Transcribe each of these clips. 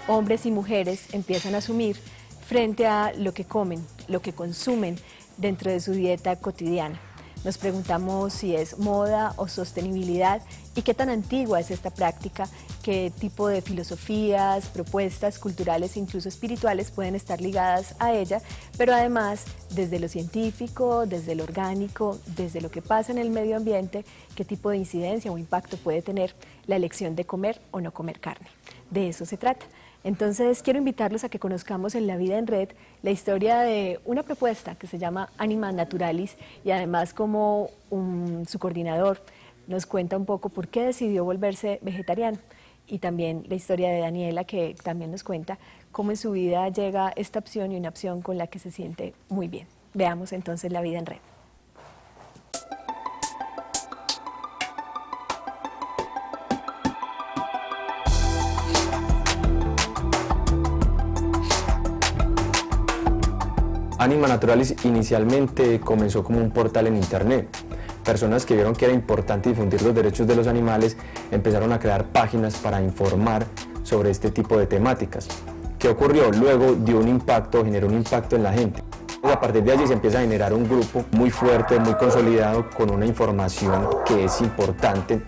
Hombres y mujeres empiezan a asumir frente a lo que comen, lo que consumen dentro de su dieta cotidiana. Nos preguntamos si es moda o sostenibilidad y qué tan antigua es esta práctica, qué tipo de filosofías, propuestas culturales e incluso espirituales pueden estar ligadas a ella, pero además desde lo científico, desde lo orgánico, desde lo que pasa en el medio ambiente, qué tipo de incidencia o impacto puede tener la elección de comer o no comer carne. De eso se trata. Entonces quiero invitarlos a que conozcamos en La Vida en Red la historia de una propuesta que se llama Anima Naturalis y además como su coordinador nos cuenta un poco por qué decidió volverse vegetariano y también la historia de Daniela que también nos cuenta cómo en su vida llega esta opción y una opción con la que se siente muy bien. Veamos entonces La Vida en Red. Anima Naturalis inicialmente comenzó como un portal en internet. Personas que vieron que era importante difundir los derechos de los animales empezaron a crear páginas para informar sobre este tipo de temáticas. ¿Qué ocurrió? Luego generó un impacto en la gente. A partir de allí se empieza a generar un grupo muy fuerte, muy consolidado, con una información que es importante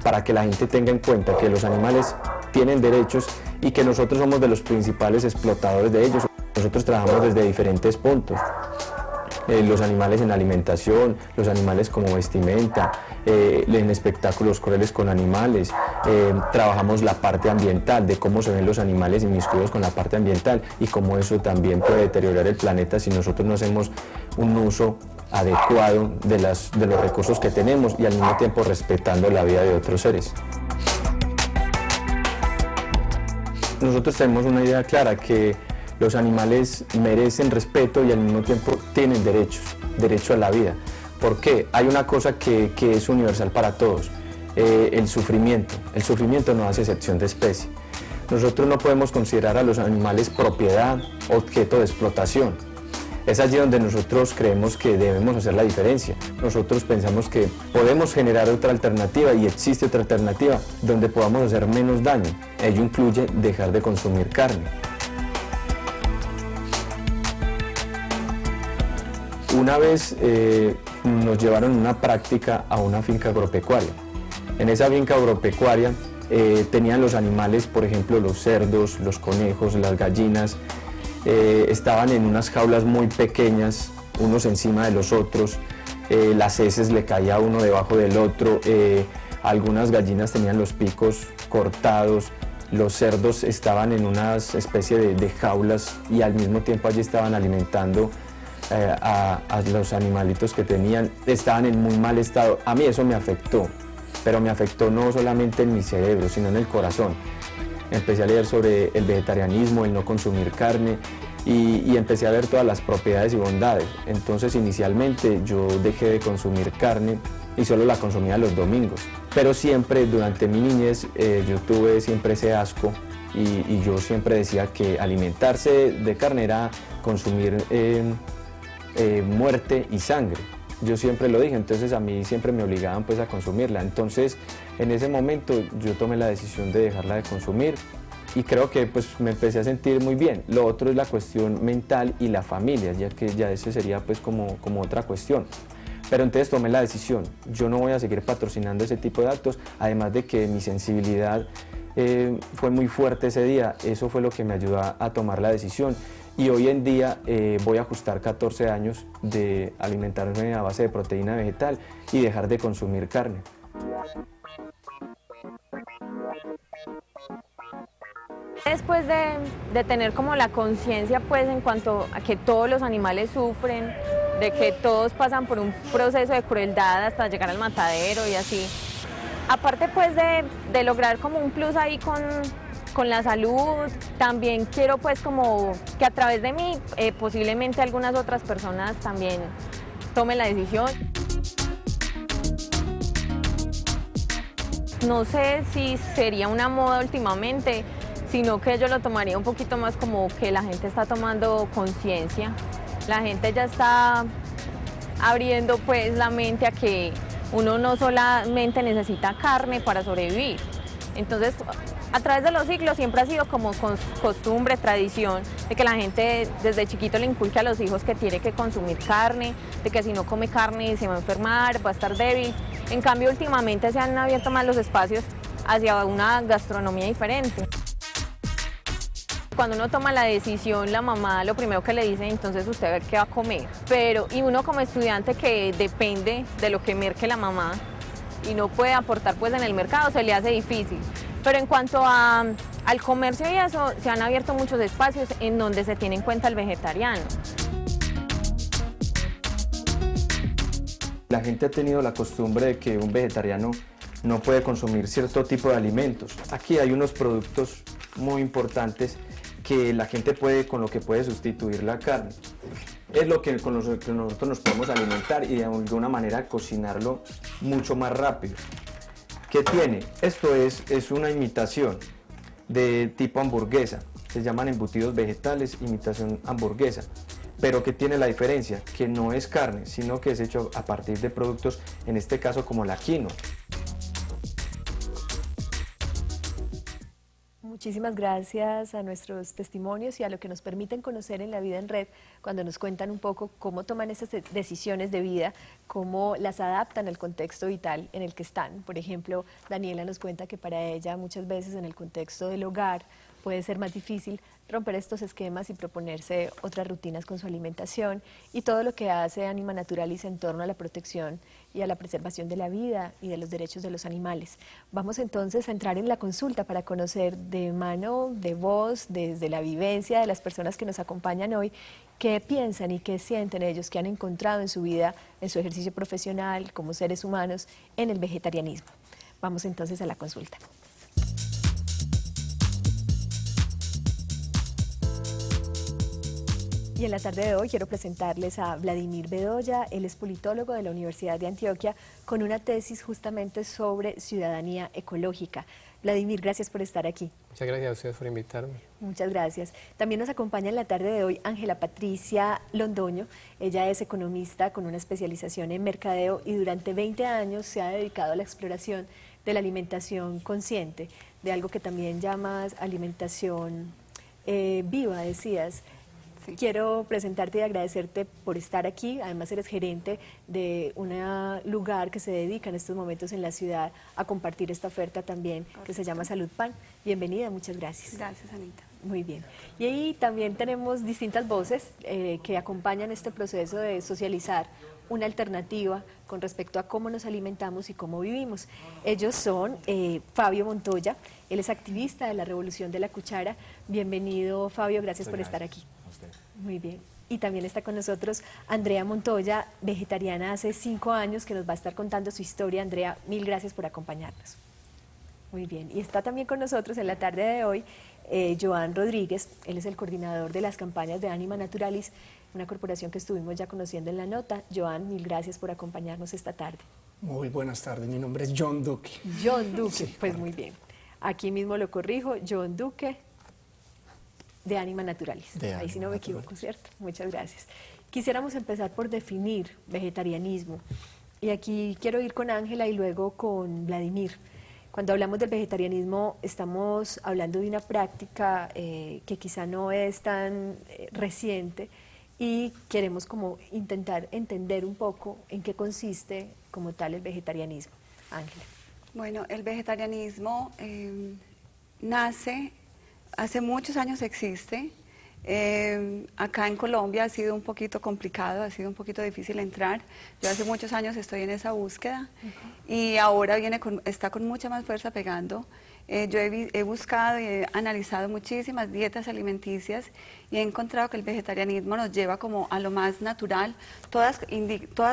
para que la gente tenga en cuenta que los animales tienen derechos y que nosotros somos de los principales explotadores de ellos. Nosotros trabajamos desde diferentes puntos, los animales en alimentación, los animales como vestimenta, en espectáculos crueles con animales, trabajamos la parte ambiental, de cómo se ven los animales inmiscuidos con la parte ambiental y cómo eso también puede deteriorar el planeta si nosotros no hacemos un uso adecuado de los recursos que tenemos y al mismo tiempo respetando la vida de otros seres. Nosotros tenemos una idea clara que los animales merecen respeto y al mismo tiempo tienen derecho a la vida. ¿Por qué? Hay una cosa que es universal para todos, el sufrimiento. El sufrimiento no hace excepción de especie. Nosotros no podemos considerar a los animales propiedad, objeto de explotación. Es allí donde nosotros creemos que debemos hacer la diferencia. Nosotros pensamos que podemos generar otra alternativa y existe otra alternativa donde podamos hacer menos daño. Ello incluye dejar de consumir carne. Una vez nos llevaron una práctica a una finca agropecuaria. En esa finca agropecuaria tenían los animales, por ejemplo, los cerdos, los conejos, las gallinas, estaban en unas jaulas muy pequeñas, unos encima de los otros, las heces le caía uno debajo del otro, algunas gallinas tenían los picos cortados, los cerdos estaban en una especie de jaulas y al mismo tiempo allí estaban alimentando a los animalitos que tenían, estaban en muy mal estado. A mí eso me afectó, pero me afectó no solamente en mi cerebro, sino en el corazón. Empecé a leer sobre el vegetarianismo, el no consumir carne y empecé a ver todas las propiedades y bondades. Entonces inicialmente yo dejé de consumir carne y solo la consumía los domingos. Pero siempre durante mi niñez yo tuve siempre ese asco y yo siempre decía que alimentarse de carne era consumir muerte y sangre. Yo siempre lo dije, entonces a mí siempre me obligaban pues a consumirla. Entonces en ese momento yo tomé la decisión de dejarla de consumir y creo que pues me empecé a sentir muy bien. Lo otro es la cuestión mental y la familia, ya que ya eso sería pues como otra cuestión. Pero entonces tomé la decisión, yo no voy a seguir patrocinando ese tipo de actos, además de que mi sensibilidad fue muy fuerte ese día, eso fue lo que me ayudó a tomar la decisión. Y hoy en día voy a ajustar 14 años de alimentarme a base de proteína vegetal y dejar de consumir carne. Después de tener como la conciencia pues en cuanto a que todos los animales sufren, de que todos pasan por un proceso de crueldad hasta llegar al matadero y así, aparte pues de lograr como un plus ahí con la salud, también quiero pues como que a través de mí posiblemente algunas otras personas también tomen la decisión. No sé si sería una moda últimamente, sino que yo lo tomaría un poquito más como que la gente está tomando conciencia, la gente ya está abriendo pues la mente a que uno no solamente necesita carne para sobrevivir. Entonces A través de los siglos siempre ha sido como costumbre, tradición, de que la gente desde chiquito le inculque a los hijos que tiene que consumir carne, de que si no come carne se va a enfermar, va a estar débil. En cambio, últimamente se han abierto más los espacios hacia una gastronomía diferente. Cuando uno toma la decisión, la mamá lo primero que le dice, entonces usted ve qué va a comer. Y uno como estudiante que depende de lo que merque la mamá y no puede aportar pues en el mercado, se le hace difícil. Pero en cuanto al comercio y eso, se han abierto muchos espacios en donde se tiene en cuenta el vegetariano. La gente ha tenido la costumbre de que un vegetariano no puede consumir cierto tipo de alimentos. Aquí hay unos productos muy importantes que la gente con lo que puede sustituir la carne. Es con lo que nosotros nos podemos alimentar y de alguna manera cocinarlo mucho más rápido. ¿Qué tiene? Esto es una imitación de tipo hamburguesa. Se llaman embutidos vegetales, imitación hamburguesa. Pero ¿qué tiene la diferencia? Que no es carne, sino que es hecho a partir de productos, en este caso como la quinoa. Muchísimas gracias a nuestros testimonios y a lo que nos permiten conocer en La Vida en Red, cuando nos cuentan un poco cómo toman esas decisiones de vida, cómo las adaptan al contexto vital en el que están. Por ejemplo, Daniela nos cuenta que para ella muchas veces en el contexto del hogar puede ser más difícil romper estos esquemas y proponerse otras rutinas con su alimentación, y todo lo que hace Anima Naturalis en torno a la protección y a la preservación de la vida y de los derechos de los animales. Vamos entonces a entrar en la consulta para conocer de mano, de voz, desde la vivencia de las personas que nos acompañan hoy, qué piensan y qué sienten ellos, que han encontrado en su vida, en su ejercicio profesional, como seres humanos, en el vegetarianismo. Vamos entonces a la consulta. Y en la tarde de hoy quiero presentarles a Vladimir Bedoya. Él es politólogo de la Universidad de Antioquia con una tesis justamente sobre ciudadanía ecológica. Vladimir, gracias por estar aquí. Muchas gracias a ustedes por invitarme. Muchas gracias. También nos acompaña en la tarde de hoy Ángela Patricia Londoño. Ella es economista con una especialización en mercadeo y durante 20 años se ha dedicado a la exploración de la alimentación consciente, de algo que también llamas alimentación viva, decías. Sí. Quiero presentarte y agradecerte por estar aquí. Además eres gerente de un lugar que se dedica en estos momentos en la ciudad a compartir esta oferta también, que se llama Salud Pan. Bienvenida, muchas gracias. Gracias, Anita. Muy bien. Y ahí también tenemos distintas voces que acompañan este proceso de socializar una alternativa con respecto a cómo nos alimentamos y cómo vivimos. Ellos son Fabio Montoya, él es activista de la Revolución de la Cuchara. Bienvenido, Fabio, gracias por estar aquí. Muy bien. Y también está con nosotros Andrea Montoya, vegetariana hace 5 años, que nos va a estar contando su historia. Andrea, mil gracias por acompañarnos. Muy bien. Y está también con nosotros en la tarde de hoy Joan Rodríguez. Él es el coordinador de las campañas de Anima Naturalis, una corporación que estuvimos ya conociendo en la nota. Joan, mil gracias por acompañarnos esta tarde. Muy buenas tardes, mi nombre es John Duque. John Duque, Sí, pues muy bien. Aquí mismo lo corrijo, John Duque, de Anima Naturalis. Ahí sí no me equivoco, ¿cierto? Muchas gracias. Quisiéramos empezar por definir vegetarianismo. Y aquí quiero ir con Ángela y luego con Vladimir. Cuando hablamos del vegetarianismo estamos hablando de una práctica que quizá no es tan reciente, y queremos como intentar entender un poco en qué consiste como tal el vegetarianismo. Ángela. Bueno, el vegetarianismo nace, hace muchos años existe. Acá en Colombia ha sido un poquito complicado, ha sido un poquito difícil entrar. Yo hace muchos años estoy en esa búsqueda y ahora está con mucha más fuerza pegando. Yo he buscado y he analizado muchísimas dietas alimenticias y he encontrado que el vegetarianismo nos lleva como a lo más natural. Todas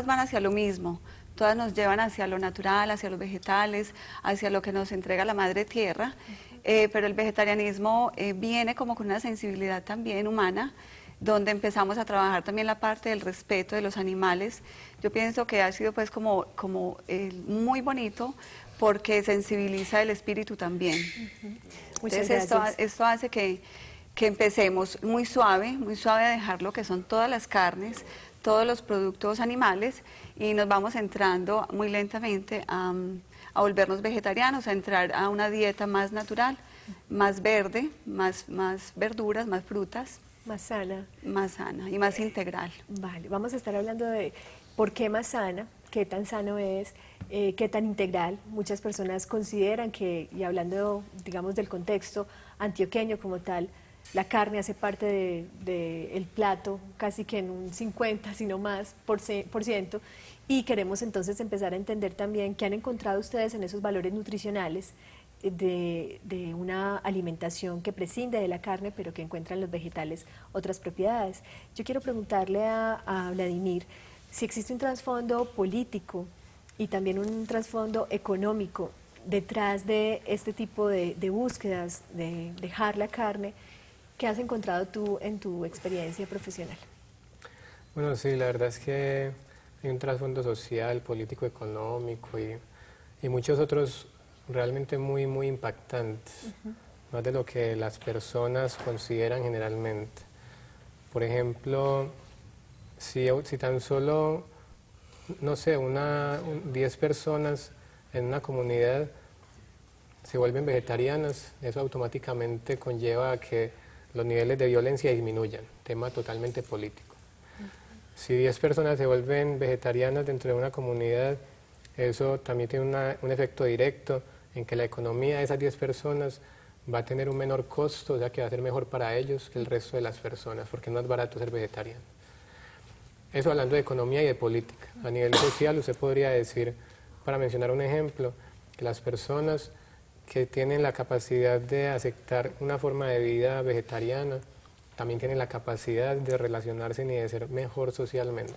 van hacia lo mismo. Todas nos llevan hacia lo natural, hacia los vegetales, hacia lo que nos entrega la madre tierra, pero el vegetarianismo viene como con una sensibilidad también humana, donde empezamos a trabajar también la parte del respeto de los animales. Yo pienso que ha sido pues como muy bonito, porque sensibiliza el espíritu también. Muchas Entonces gracias. esto hace que empecemos muy suave a dejar lo que son todas las carnes, todos los productos animales, y nos vamos entrando muy lentamente a volvernos vegetarianos, a entrar a una dieta más natural, más verde, más verduras, más frutas. Más sana. Más sana y más integral. Vale, vamos a estar hablando de por qué más sana, qué tan sano es, qué tan integral. Muchas personas consideran que, y hablando, digamos, del contexto antioqueño como tal, la carne hace parte del plato casi que en un 50, si no más, por ciento, y queremos entonces empezar a entender también qué han encontrado ustedes en esos valores nutricionales de una alimentación que prescinde de la carne, pero que encuentra en los vegetales otras propiedades. Yo quiero preguntarle a Vladimir si existe un trasfondo político y también un trasfondo económico detrás de este tipo de búsquedas de dejar la carne. ¿Qué has encontrado tú en tu experiencia profesional? Bueno, sí, la verdad es que hay un trasfondo social, político, económico y muchos otros realmente muy impactantes, más de lo que las personas consideran generalmente. Por ejemplo, si tan solo, no sé, 10 personas en una comunidad se vuelven vegetarianas, eso automáticamente conlleva a que los niveles de violencia disminuyan, tema totalmente político. Si 10 personas se vuelven vegetarianas dentro de una comunidad, eso también tiene un efecto directo en que la economía de esas 10 personas va a tener un menor costo, o sea que va a ser mejor para ellos que el resto de las personas, porque no es barato ser vegetariano. Eso hablando de economía y de política. A nivel social, usted podría decir, para mencionar un ejemplo, que las personas que tienen la capacidad de aceptar una forma de vida vegetariana, también tienen la capacidad de relacionarse y de ser mejor socialmente,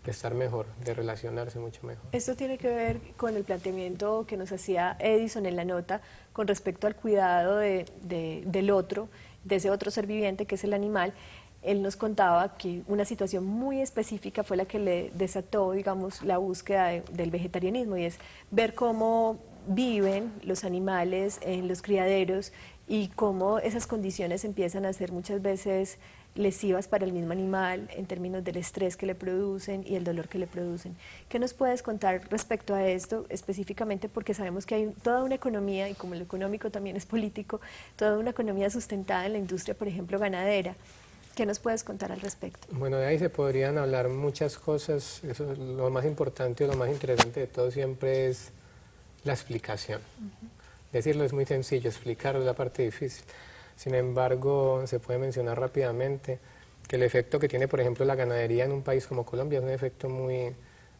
de estar mejor, de relacionarse mucho mejor. Esto tiene que ver con el planteamiento que nos hacía Edison en la nota con respecto al cuidado del otro, de ese otro ser viviente que es el animal. Él nos contaba que una situación muy específica fue la que le desató, digamos, la búsqueda del vegetarianismo, y es ver cómo viven los animales en los criaderos y cómo esas condiciones empiezan a ser muchas veces lesivas para el mismo animal en términos del estrés que le producen y el dolor que le producen. ¿Qué nos puedes contar respecto a esto específicamente? Porque sabemos que hay toda una economía, y como lo económico también es político, toda una economía sustentada en la industria, por ejemplo, ganadera. ¿Qué nos puedes contar al respecto? Bueno, de ahí se podrían hablar muchas cosas. Eso, lo más importante o lo más interesante de todo siempre es la explicación. Decirlo es muy sencillo, explicarlo es la parte difícil. Sin embargo, se puede mencionar rápidamente que el efecto que tiene, por ejemplo, la ganadería en un país como Colombia es un efecto muy,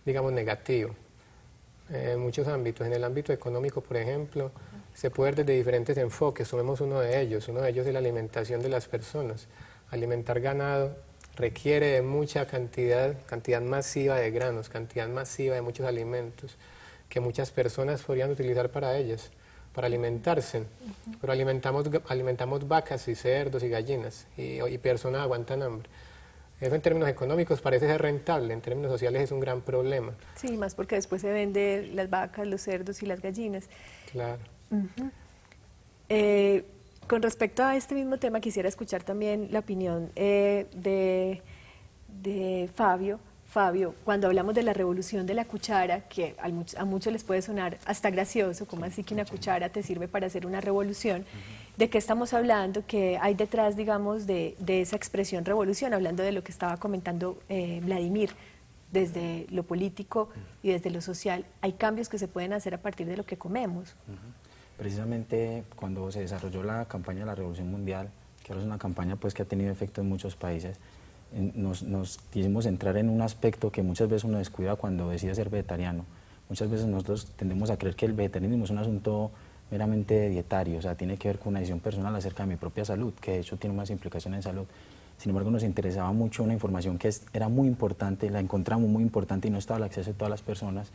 digamos, negativo. En muchos ámbitos. En el ámbito económico, por ejemplo, se puede ver desde diferentes enfoques. Tomemos uno de ellos. Uno de ellos es la alimentación de las personas. Alimentar ganado requiere de mucha cantidad masiva de granos, cantidad masiva de muchos alimentos que muchas personas podrían utilizar para ellas, para alimentarse. Pero alimentamos vacas y cerdos y gallinas y personas aguantan hambre. Eso en términos económicos parece ser rentable, en términos sociales es un gran problema. Sí, más porque después se vende las vacas, los cerdos y las gallinas. Claro. Con respecto a este mismo tema, quisiera escuchar también la opinión de Fabio. Fabio, cuando hablamos de la revolución de la cuchara, que a muchos les puede sonar hasta gracioso, como así que una cuchara te sirve para hacer una revolución, ¿de qué estamos hablando? ¿Qué hay detrás, digamos, de esa expresión revolución? Hablando de lo que estaba comentando Vladimir, desde lo político y desde lo social, ¿hay cambios que se pueden hacer a partir de lo que comemos? Precisamente cuando se desarrolló la campaña de la Revolución Mundial, que ahora es una campaña pues, que ha tenido efecto en muchos países, nos quisimos entrar en un aspecto que muchas veces uno descuida cuando decide ser vegetariano. Muchas veces nosotros tendemos a creer que el vegetarianismo es un asunto meramente dietario, o sea, tiene que ver con una decisión personal acerca de mi propia salud, que de hecho tiene más implicaciones en salud. Sin embargo, nos interesaba mucho una información que era muy importante, la encontramos muy importante y no estaba al acceso de todas las personas,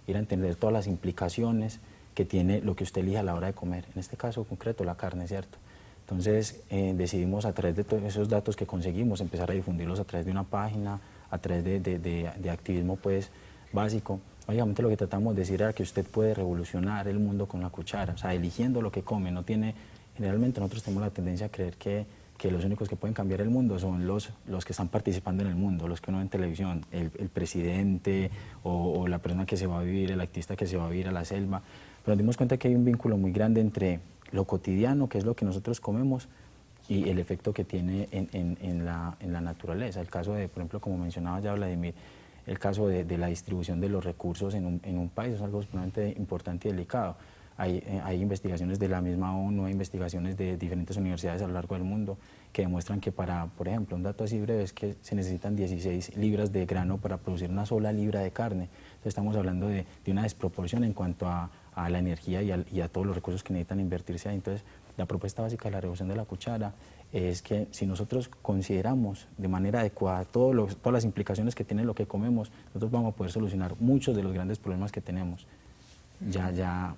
era entender todas las implicaciones que tiene lo que usted elija a la hora de comer, en este caso concreto la carne, ¿cierto? Entonces decidimos a través de todos esos datos que conseguimos empezar a difundirlos a través de una página, a través de activismo pues básico. Básicamente lo que tratamos de decir era que usted puede revolucionar el mundo con la cuchara, o sea, eligiendo lo que come. No tiene, generalmente nosotros tenemos la tendencia a creer que los únicos que pueden cambiar el mundo son los que están participando en el mundo, los que uno ve en televisión, el presidente o la persona que se va a vivir, el activista que se va a vivir a la selva. Pero nos dimos cuenta que hay un vínculo muy grande entre lo cotidiano, que es lo que nosotros comemos, y el efecto que tiene en la naturaleza. El caso de, por ejemplo, como mencionaba ya Vladimir, el caso de la distribución de los recursos en un país es algo sumamente importante y delicado. Hay investigaciones de la misma ONU, hay investigaciones de diferentes universidades a lo largo del mundo que demuestran que para, por ejemplo, un dato así breve es que se necesitan 16 libras de grano para producir una sola libra de carne. Entonces estamos hablando de una desproporción en cuanto a la energía y a todos los recursos que necesitan invertirse ahí. Entonces, la propuesta básica de la reducción de la cuchara es que si nosotros consideramos de manera adecuada todas las implicaciones que tiene lo que comemos, nosotros vamos a poder solucionar muchos de los grandes problemas que tenemos. Ya,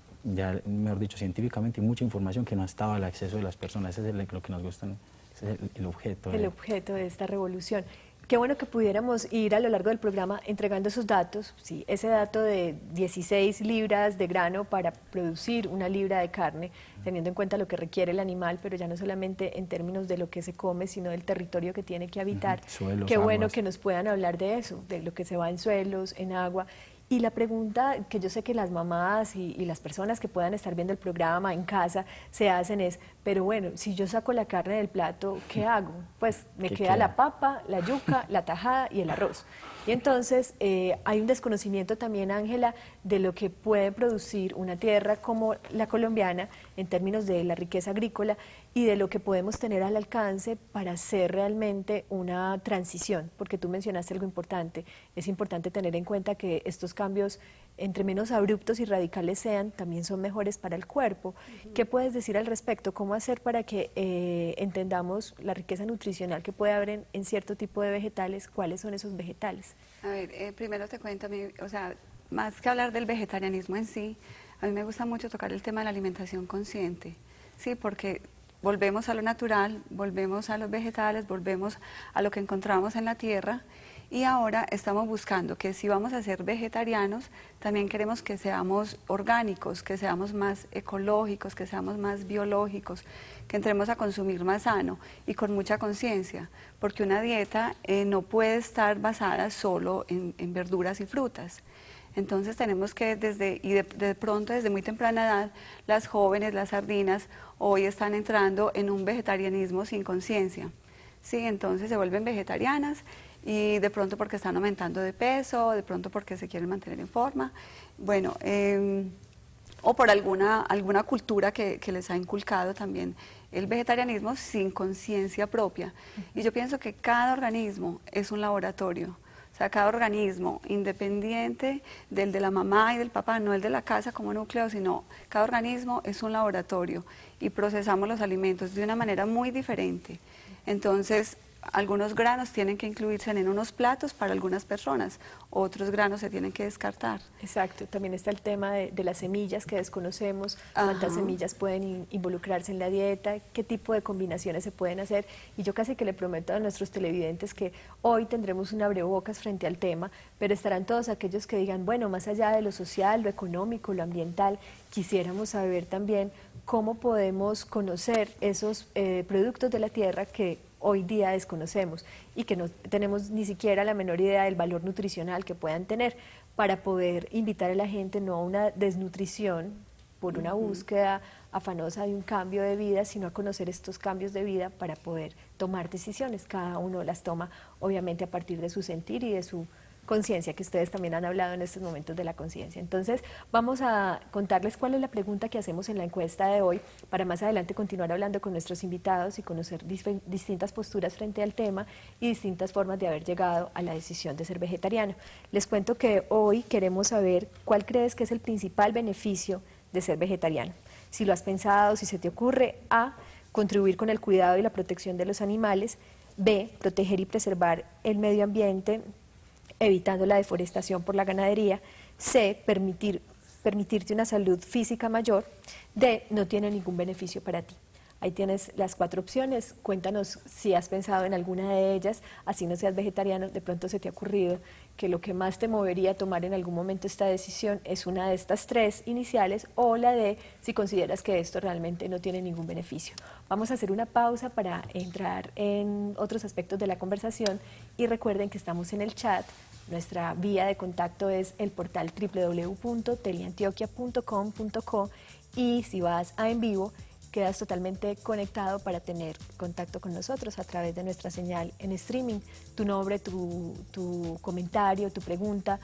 mejor dicho, científicamente, y mucha información que no ha estado al acceso de las personas. Ese es lo que nos gusta, ese es el objeto. El objeto de esta revolución. Qué bueno que pudiéramos ir a lo largo del programa entregando esos datos, sí, ese dato de 16 libras de grano para producir una libra de carne, teniendo en cuenta lo que requiere el animal, pero ya no solamente en términos de lo que se come, sino del territorio que tiene que habitar. Suelos, qué bueno aguas. que nos puedan hablar de eso, de lo que se va en suelos, en agua. Y la pregunta que yo sé que las mamás y las personas que puedan estar viendo el programa en casa se hacen es, pero bueno, si yo saco la carne del plato, ¿qué hago? Pues me queda la papa, la yuca, la tajada y el arroz. Y entonces hay un desconocimiento también, Ángela, de lo que puede producir una tierra como la colombiana en términos de la riqueza agrícola y de lo que podemos tener al alcance para hacer realmente una transición, porque tú mencionaste algo importante, es importante tener en cuenta que estos cambios, entre menos abruptos y radicales sean, también son mejores para el cuerpo. ¿Qué puedes decir al respecto? ¿Cómo hacer para que entendamos la riqueza nutricional que puede haber en cierto tipo de vegetales? ¿Cuáles son esos vegetales? A ver, primero te cuento, o sea, más que hablar del vegetarianismo en sí, a mí me gusta mucho tocar el tema de la alimentación consciente, ¿sí? Porque volvemos a lo natural, volvemos a los vegetales, volvemos a lo que encontramos en la tierra, y ahora estamos buscando que si vamos a ser vegetarianos, también queremos que seamos orgánicos, que seamos más ecológicos, que seamos más biológicos, que entremos a consumir más sano y con mucha conciencia, porque una dieta no puede estar basada solo en verduras y frutas. Entonces tenemos que de pronto desde muy temprana edad, las jóvenes, las sardinas, hoy están entrando en un vegetarianismo sin conciencia. Sí, entonces se vuelven vegetarianas y de pronto porque están aumentando de peso, de pronto porque se quieren mantener en forma, bueno, o por alguna cultura que les ha inculcado también el vegetarianismo sin conciencia propia. Y yo pienso que cada organismo es un laboratorio. O sea, cada organismo, independiente del de la mamá y del papá, no el de la casa como núcleo, sino cada organismo es un laboratorio y procesamos los alimentos de una manera muy diferente. Entonces, algunos granos tienen que incluirse en unos platos para algunas personas, otros granos se tienen que descartar. Exacto, también está el tema de las semillas que desconocemos, cuántas semillas pueden involucrarse en la dieta, qué tipo de combinaciones se pueden hacer, y yo casi que le prometo a nuestros televidentes que hoy tendremos un abrebocas frente al tema, pero estarán todos aquellos que digan, bueno, más allá de lo social, lo económico, lo ambiental, quisiéramos saber también cómo podemos conocer esos productos de la tierra que hoy día desconocemos y que no tenemos ni siquiera la menor idea del valor nutricional que puedan tener, para poder invitar a la gente no a una desnutrición por una búsqueda afanosa de un cambio de vida, sino a conocer estos cambios de vida para poder tomar decisiones. Cada uno las toma obviamente a partir de su sentir y de su conciencia, que ustedes también han hablado en estos momentos de la conciencia. Entonces, vamos a contarles cuál es la pregunta que hacemos en la encuesta de hoy, para más adelante continuar hablando con nuestros invitados y conocer distintas posturas frente al tema y distintas formas de haber llegado a la decisión de ser vegetariano. Les cuento que hoy queremos saber cuál crees que es el principal beneficio de ser vegetariano. Si lo has pensado, si se te ocurre: A, contribuir con el cuidado y la protección de los animales; B, proteger y preservar el medio ambiente, evitando la deforestación por la ganadería; C, permitirte una salud física mayor; D, no tiene ningún beneficio para ti. Ahí tienes las 4 opciones, cuéntanos si has pensado en alguna de ellas, así no seas vegetariano, de pronto se te ha ocurrido que lo que más te movería a tomar en algún momento esta decisión es una de estas 3 iniciales, o la D, si consideras que esto realmente no tiene ningún beneficio. Vamos a hacer una pausa para entrar en otros aspectos de la conversación y recuerden que estamos en el chat. Nuestra vía de contacto es el portal www.teleantioquia.com.co, y si vas a en vivo, quedas totalmente conectado para tener contacto con nosotros a través de nuestra señal en streaming. Tu nombre, tu comentario, tu pregunta,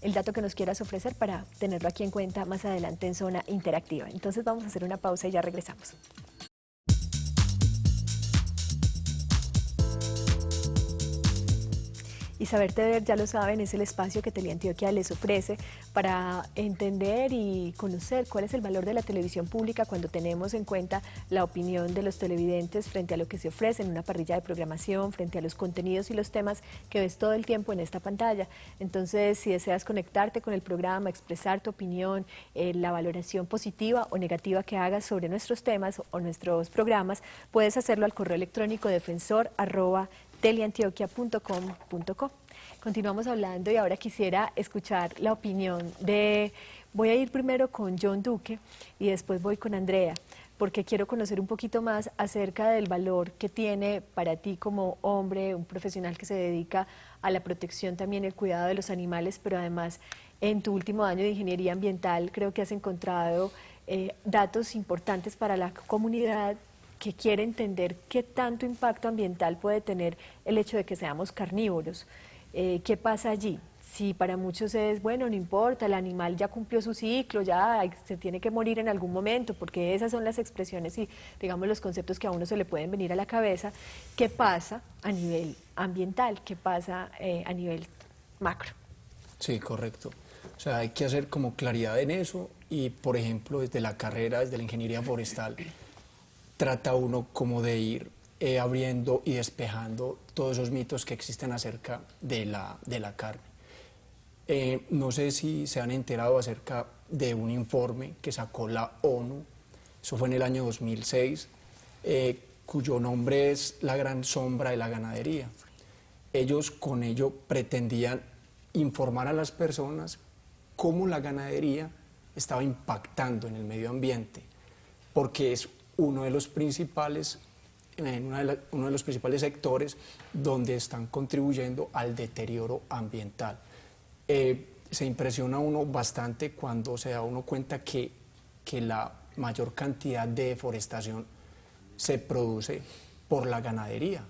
el dato que nos quieras ofrecer para tenerlo aquí en cuenta más adelante en Zona Interactiva. Entonces vamos a hacer una pausa y ya regresamos. Y Saberte Ver, ya lo saben, es el espacio que Teleantioquia les ofrece para entender y conocer cuál es el valor de la televisión pública cuando tenemos en cuenta la opinión de los televidentes frente a lo que se ofrece en una parrilla de programación, frente a los contenidos y los temas que ves todo el tiempo en esta pantalla. Entonces, si deseas conectarte con el programa, expresar tu opinión, la valoración positiva o negativa que hagas sobre nuestros temas o nuestros programas, puedes hacerlo al correo electrónico defensor@teleantioquia.com.co. Continuamos hablando y ahora quisiera escuchar la opinión de... Voy a ir primero con John Duque y después voy con Andrea, porque quiero conocer un poquito más acerca del valor que tiene para ti como hombre, un profesional que se dedica a la protección, también el cuidado de los animales, pero además en tu último año de ingeniería ambiental creo que has encontrado datos importantes para la comunidad que quiere entender qué tanto impacto ambiental puede tener el hecho de que seamos carnívoros. ¿Qué pasa allí? Si para muchos es, bueno, no importa, el animal ya cumplió su ciclo, ya se tiene que morir en algún momento, porque esas son las expresiones y, digamos, los conceptos que a uno se le pueden venir a la cabeza. ¿Qué pasa a nivel ambiental? ¿Qué pasa a nivel macro? Sí, correcto. O sea, hay que hacer como claridad en eso y, por ejemplo, desde la carrera, desde la ingeniería forestal, trata uno como de ir abriendo y despejando todos esos mitos que existen acerca de la carne. No sé si se han enterado acerca de un informe que sacó la ONU, eso fue en el año 2006, cuyo nombre es La Gran Sombra de la Ganadería. Ellos con ello pretendían informar a las personas cómo la ganadería estaba impactando en el medio ambiente, porque es uno de los principales sectores donde están contribuyendo al deterioro ambiental. Se impresiona uno bastante cuando se da uno cuenta que la mayor cantidad de deforestación se produce por la ganadería.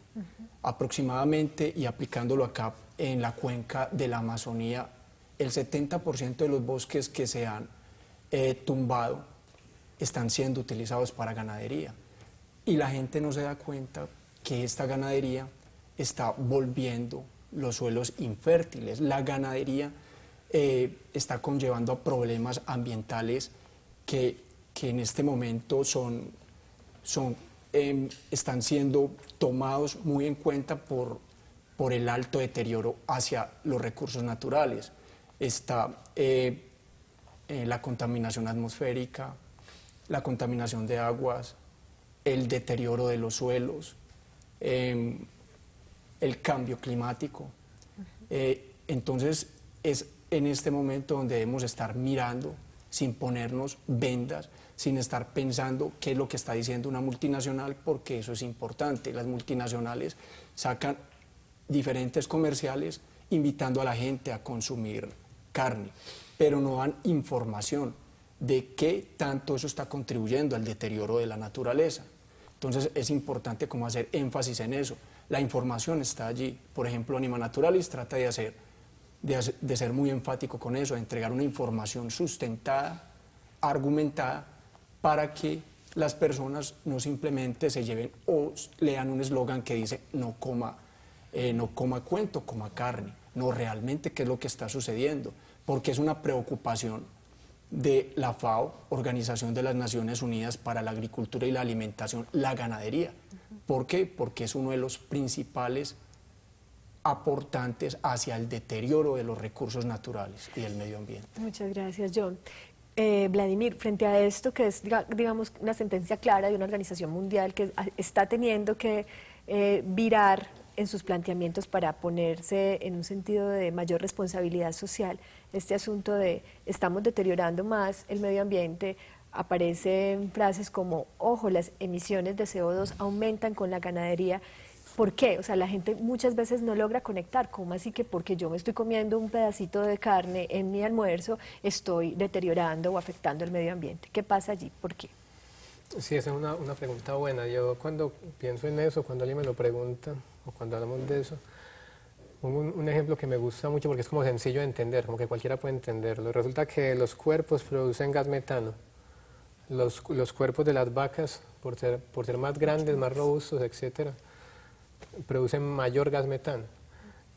Aproximadamente, y aplicándolo acá en la cuenca de la Amazonía, el 70% de los bosques que se han tumbado están siendo utilizados para ganadería. Y la gente no se da cuenta que esta ganadería está volviendo los suelos infértiles. La ganadería está conllevando a problemas ambientales que en este momento están siendo tomados muy en cuenta por el alto deterioro hacia los recursos naturales. Está la contaminación atmosférica, la contaminación de aguas, el deterioro de los suelos, el cambio climático. Entonces es en este momento donde debemos estar mirando sin ponernos vendas, sin estar pensando qué es lo que está diciendo una multinacional, porque eso es importante. Las multinacionales sacan diferentes comerciales invitando a la gente a consumir carne, pero no dan información de qué tanto eso está contribuyendo al deterioro de la naturaleza. Entonces es importante como hacer énfasis en eso. La información está allí. Por ejemplo, Anima Naturalis trata de ser muy enfático con eso, de entregar una información sustentada, argumentada, para que las personas no simplemente se lleven o lean un eslogan que dice no coma cuento, coma carne. No, realmente qué es lo que está sucediendo, porque es una preocupación de la FAO, Organización de las Naciones Unidas para la Agricultura y la Alimentación, la ganadería. ¿Por qué? Porque es uno de los principales aportantes hacia el deterioro de los recursos naturales y del medio ambiente. Muchas gracias, John. Vladimir, frente a esto que es, digamos, una sentencia clara de una organización mundial que está teniendo que virar en sus planteamientos para ponerse en un sentido de mayor responsabilidad social, este asunto de estamos deteriorando más el medio ambiente, aparecen frases como, ojo, las emisiones de CO2 aumentan con la ganadería. ¿Por qué? O sea, la gente muchas veces no logra conectar. ¿Cómo así que porque yo me estoy comiendo un pedacito de carne en mi almuerzo, estoy deteriorando o afectando el medio ambiente? ¿Qué pasa allí? ¿Por qué? Sí, esa es una pregunta buena. Yo cuando pienso en eso, cuando alguien me lo pregunta, o cuando hablamos de eso, un ejemplo que me gusta mucho porque es como sencillo de entender, como que cualquiera puede entenderlo. Resulta que los cuerpos producen gas metano. Los cuerpos de las vacas, por ser más grandes, más robustos, etcétera, producen mayor gas metano.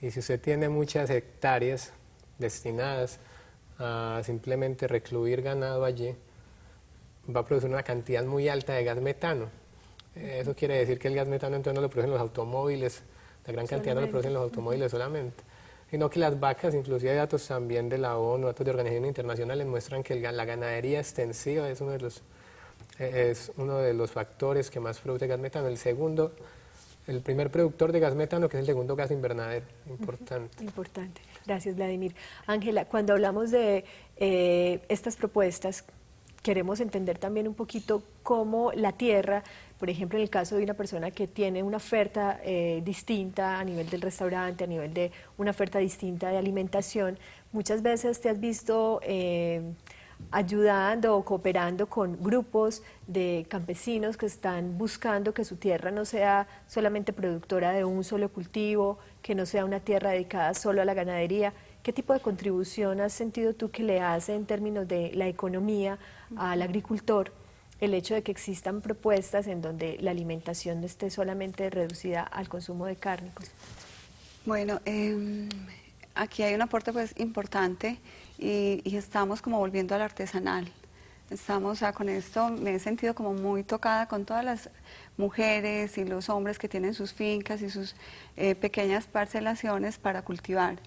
Y si usted tiene muchas hectáreas destinadas a simplemente recluir ganado allí, va a producir una cantidad muy alta de gas metano. Eso quiere decir que el gas metano entonces no lo producen los automóviles, la gran cantidad no lo producen los automóviles solamente, sino que las vacas, inclusive hay datos también de la ONU, datos de organizaciones internacionales, muestran que la ganadería extensiva es uno de los factores que más produce gas metano. El primer productor de gas metano, que es el segundo gas invernadero, importante. Importante. Gracias, Vladimir. Ángela, cuando hablamos de estas propuestas, queremos entender también un poquito cómo la tierra, por ejemplo, en el caso de una persona que tiene una oferta distinta a nivel del restaurante, a nivel de una oferta distinta de alimentación, muchas veces te has visto ayudando o cooperando con grupos de campesinos que están buscando que su tierra no sea solamente productora de un solo cultivo, que no sea una tierra dedicada solo a la ganadería. ¿Qué tipo de contribución has sentido tú que le hace en términos de la economía al agricultor el hecho de que existan propuestas en donde la alimentación no esté solamente reducida al consumo de cárnicos? Bueno, aquí hay un aporte pues importante y estamos como volviendo al artesanal. Con esto me he sentido como muy tocada con todas las mujeres y los hombres que tienen sus fincas y sus pequeñas parcelaciones para cultivar.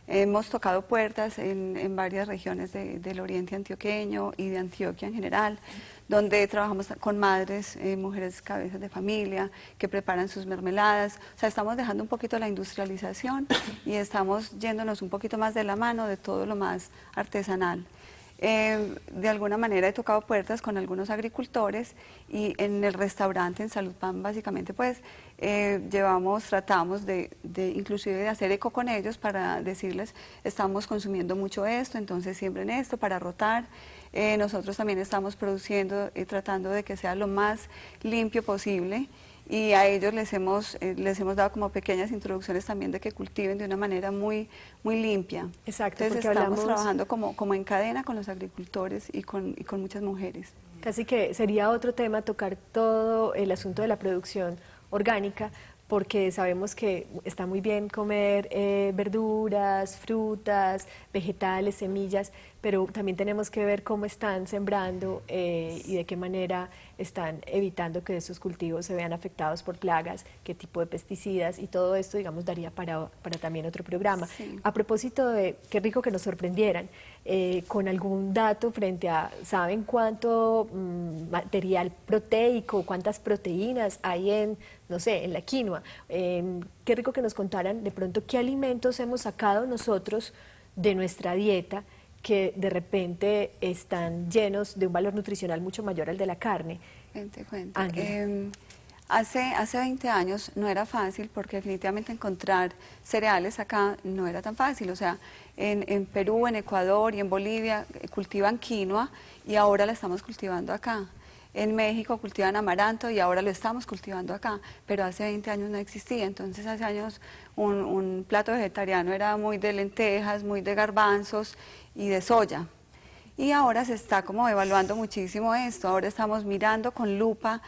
Hemos tocado puertas en varias regiones del oriente antioqueño y de Antioquia en general, donde trabajamos con madres, mujeres cabezas de familia, que preparan sus mermeladas. O sea, estamos dejando un poquito la industrialización y estamos yéndonos un poquito más de la mano de todo lo más artesanal. De alguna manera he tocado puertas con algunos agricultores y en el restaurante, en Salud Pan, básicamente pues tratamos inclusive de hacer eco con ellos para decirles, estamos consumiendo mucho esto, entonces siembren esto para rotar. Nosotros también estamos produciendo y tratando de que sea lo más limpio posible. Y a ellos les hemos dado como pequeñas introducciones también de que cultiven de una manera muy limpia. Exacto. Entonces estamos trabajando como en cadena con los agricultores y con muchas mujeres. Casi que sería otro tema tocar todo el asunto de la producción orgánica, porque sabemos que está muy bien comer verduras, frutas, vegetales, semillas, pero también tenemos que ver cómo están sembrando y de qué manera están evitando que esos cultivos se vean afectados por plagas, qué tipo de pesticidas, y todo esto, digamos, daría para también otro programa. Sí. A propósito de, qué rico que nos sorprendieran, con algún dato frente a, ¿saben cuánto material proteico, cuántas proteínas hay en, no sé, en la quinoa? Qué rico que nos contaran de pronto qué alimentos hemos sacado nosotros de nuestra dieta que de repente están llenos de un valor nutricional mucho mayor al de la carne. Te cuento. Hace 20 años no era fácil porque definitivamente encontrar cereales acá no era tan fácil. O sea, en Perú, en Ecuador y en Bolivia cultivan quinoa y ahora la estamos cultivando acá. En México cultivan amaranto y ahora lo estamos cultivando acá, pero hace 20 años no existía. Entonces hace años un plato vegetariano era muy de lentejas, muy de garbanzos y de soya. Y ahora se está como evaluando muchísimo esto. Ahora estamos mirando con lupa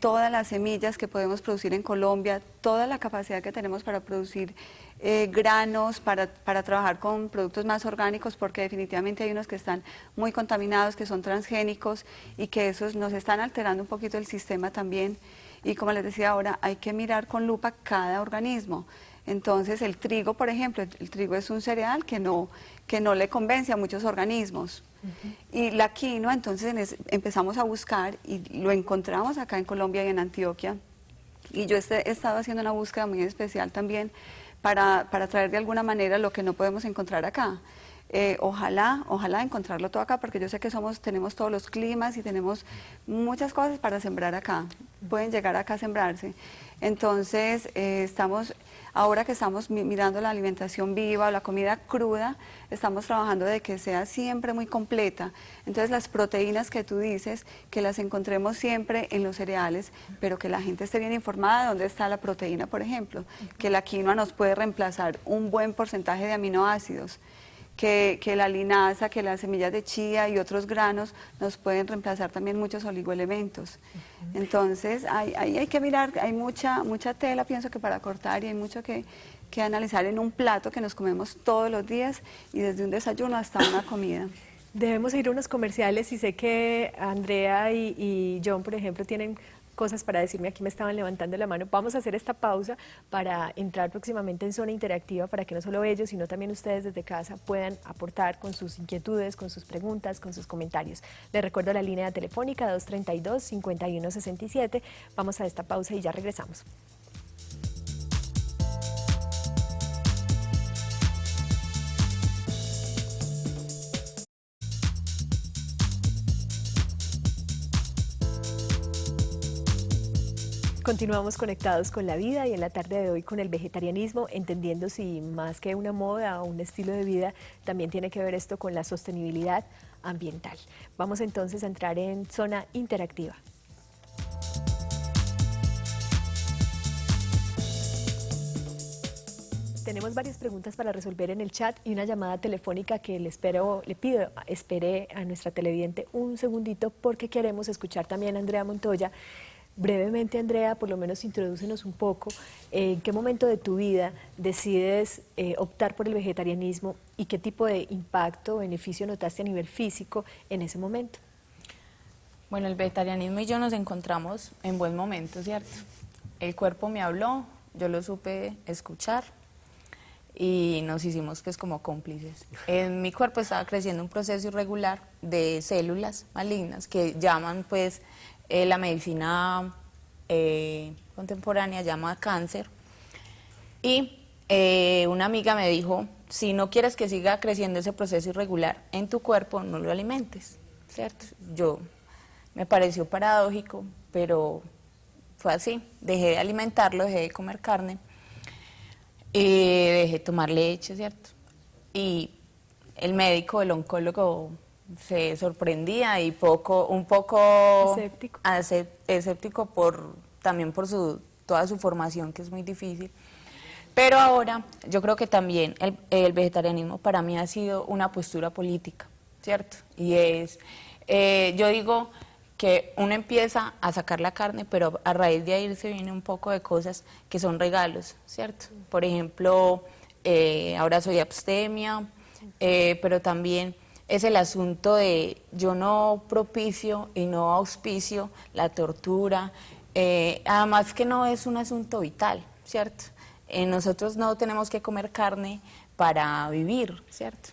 todas las semillas que podemos producir en Colombia, toda la capacidad que tenemos para producir granos, para trabajar con productos más orgánicos, porque definitivamente hay unos que están muy contaminados, que son transgénicos y que esos nos están alterando un poquito el sistema también. Y como les decía ahora, hay que mirar con lupa cada organismo. Entonces el trigo, por ejemplo, el trigo es un cereal que no le convence a muchos organismos. Y la quinoa, entonces empezamos a buscar y lo encontramos acá en Colombia y en Antioquia. Y yo he estado haciendo una búsqueda muy especial también para traer de alguna manera lo que no podemos encontrar acá. Ojalá encontrarlo todo acá, porque yo sé que tenemos todos los climas y tenemos muchas cosas para sembrar acá. Pueden llegar acá a sembrarse. Entonces, ahora que estamos mirando la alimentación viva o la comida cruda, estamos trabajando de que sea siempre muy completa. Entonces, las proteínas que tú dices, que las encontremos siempre en los cereales, pero que la gente esté bien informada de dónde está la proteína, por ejemplo, que la quinoa nos puede reemplazar un buen porcentaje de aminoácidos, que la linaza, que las semillas de chía y otros granos nos pueden reemplazar también muchos oligoelementos. Entonces, ahí hay que mirar, hay mucha tela, pienso que para cortar, y hay mucho que analizar en un plato que nos comemos todos los días y desde un desayuno hasta una comida. Debemos ir a unos comerciales y sé que Andrea y John, por ejemplo, tienen cosas para decirme, aquí me estaban levantando la mano. Vamos a hacer esta pausa para entrar próximamente en zona interactiva para que no solo ellos, sino también ustedes desde casa puedan aportar con sus inquietudes, con sus preguntas, con sus comentarios. Les recuerdo la línea telefónica 232-5167. Vamos a esta pausa y ya regresamos. Continuamos conectados con la vida y en la tarde de hoy con el vegetarianismo, entendiendo si más que una moda o un estilo de vida, también tiene que ver esto con la sostenibilidad ambiental. Vamos entonces a entrar en zona interactiva. Tenemos varias preguntas para resolver en el chat y una llamada telefónica que le pido, espere a nuestra televidente un segundito porque queremos escuchar también a Andrea Montoya. Brevemente, Andrea, por lo menos introdúcenos un poco, ¿en qué momento de tu vida decides optar por el vegetarianismo y qué tipo de impacto o beneficio notaste a nivel físico en ese momento? Bueno, el vegetarianismo y yo nos encontramos en buen momento, ¿cierto? El cuerpo me habló, yo lo supe escuchar y nos hicimos pues como cómplices. En mi cuerpo estaba creciendo un proceso irregular de células malignas que llaman pues la medicina contemporánea llama cáncer, y una amiga me dijo, si no quieres que siga creciendo ese proceso irregular en tu cuerpo, no lo alimentes, ¿cierto? Me pareció paradójico, pero fue así, dejé de alimentarlo, dejé de comer carne, y dejé de tomar leche, ¿cierto? Y el médico, el oncólogo, se sorprendía y un poco escéptico también por toda su formación, que es muy difícil. Pero ahora yo creo que también el vegetarianismo para mí ha sido una postura política, ¿cierto? Y yo digo que uno empieza a sacar la carne, pero a raíz de ahí se viene un poco de cosas que son regalos, ¿cierto? Por ejemplo, ahora soy abstemia, pero también es el asunto de yo no propicio y no auspicio la tortura, además que no es un asunto vital, ¿cierto? Nosotros no tenemos que comer carne para vivir, ¿cierto?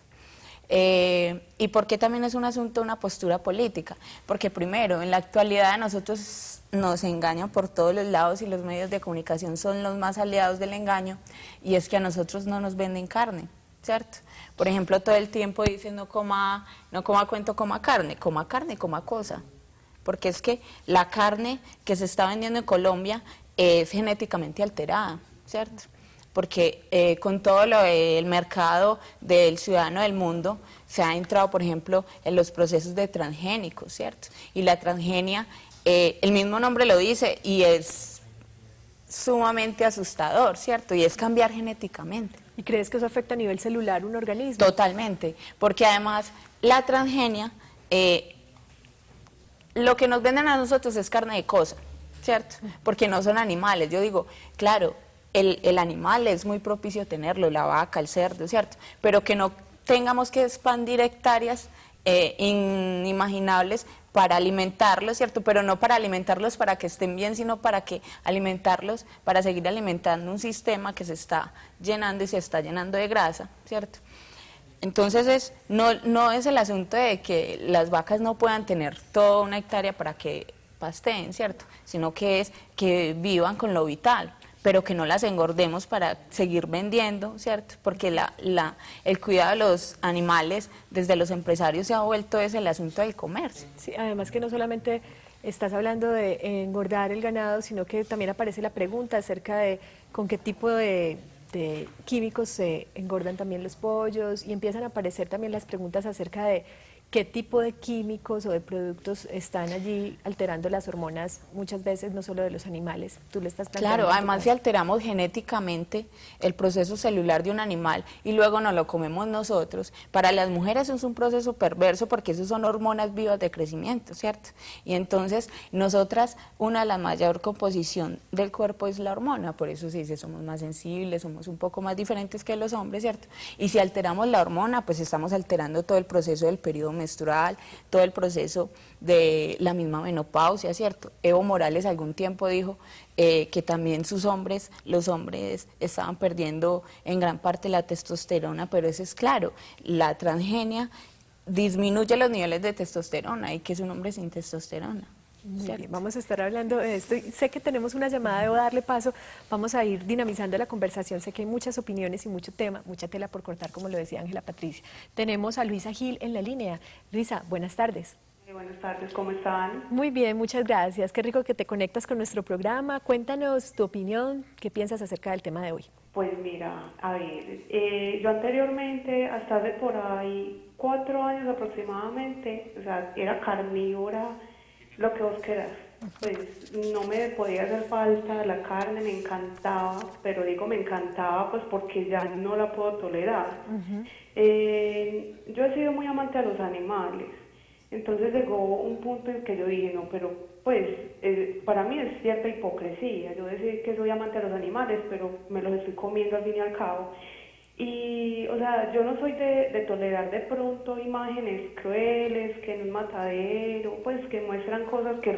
¿Y por qué también es un asunto, una postura política? Porque primero, en la actualidad nosotros nos engañan por todos los lados y los medios de comunicación son los más aliados del engaño, y es que a nosotros no nos venden carne, ¿cierto? Por ejemplo, todo el tiempo dicen no coma cuento, coma carne, coma cosa. Porque es que la carne que se está vendiendo en Colombia es genéticamente alterada, ¿cierto? Porque con todo el mercado del ciudadano del mundo se ha entrado, por ejemplo, en los procesos de transgénicos, ¿cierto? Y la transgenia, el mismo nombre lo dice y es sumamente asustador, ¿cierto? Y es cambiar genéticamente. ¿Y crees que eso afecta a nivel celular un organismo? Totalmente, porque además la transgenia, lo que nos venden a nosotros es carne de cosa, ¿cierto? Porque no son animales. Yo digo, claro, el animal es muy propicio tenerlo, la vaca, el cerdo, ¿cierto? Pero que no tengamos que expandir hectáreas inimaginables para alimentarlos, ¿cierto? Pero no para alimentarlos para que estén bien, sino para alimentarlos, para seguir alimentando un sistema que se está llenando y se está llenando de grasa, ¿cierto? Entonces no es el asunto de que las vacas no puedan tener toda una hectárea para que pasteen, ¿cierto? Sino que es que vivan con lo vital, pero que no las engordemos para seguir vendiendo, ¿cierto? Porque el cuidado de los animales desde los empresarios se ha vuelto el asunto del comercio. Sí, además que no solamente estás hablando de engordar el ganado, sino que también aparece la pregunta acerca de con qué tipo de químicos se engordan también los pollos, y empiezan a aparecer también las preguntas acerca de qué tipo de químicos o de productos están allí alterando las hormonas, muchas veces no solo de los animales. Tú le estás planteando. Claro, además si alteramos genéticamente el proceso celular de un animal y luego nos lo comemos nosotros, para las mujeres es un proceso perverso porque eso son hormonas vivas de crecimiento, ¿cierto? Y entonces nosotras, una de las mayor composición del cuerpo es la hormona, por eso se dice somos más sensibles, somos un poco más diferentes que los hombres, ¿cierto? Y si alteramos la hormona, pues estamos alterando todo el proceso del periodo menstrual, todo el proceso de la misma menopausia, ¿cierto? Evo Morales algún tiempo dijo que también los hombres estaban perdiendo en gran parte la testosterona, pero eso es claro, la transgenia disminuye los niveles de testosterona y que es un hombre sin testosterona. Muy bien, vamos a estar hablando de esto. Sé que tenemos una llamada, debo darle paso. Vamos a ir dinamizando la conversación. Sé que hay muchas opiniones y mucho tema, mucha tela por cortar, como lo decía Ángela Patricia. Tenemos a Luisa Gil en la línea. Luisa, buenas tardes. Buenas tardes, ¿cómo están? Muy bien, muchas gracias. Qué rico que te conectas con nuestro programa. Cuéntanos tu opinión, qué piensas acerca del tema de hoy. Pues mira, a ver, yo anteriormente, hasta hace por ahí 4 años aproximadamente, o sea, era carnívora, lo que vos quieras. Pues no me podía hacer falta la carne, me encantaba, pero digo me encantaba pues porque ya no la puedo tolerar. Yo he sido muy amante a los animales, entonces llegó un punto en que yo dije, no, pero pues para mí es cierta hipocresía, yo decir que soy amante a los animales, pero me los estoy comiendo al fin y al cabo. Y, o sea, yo no soy de tolerar de pronto imágenes crueles, que en un matadero, pues que muestran cosas que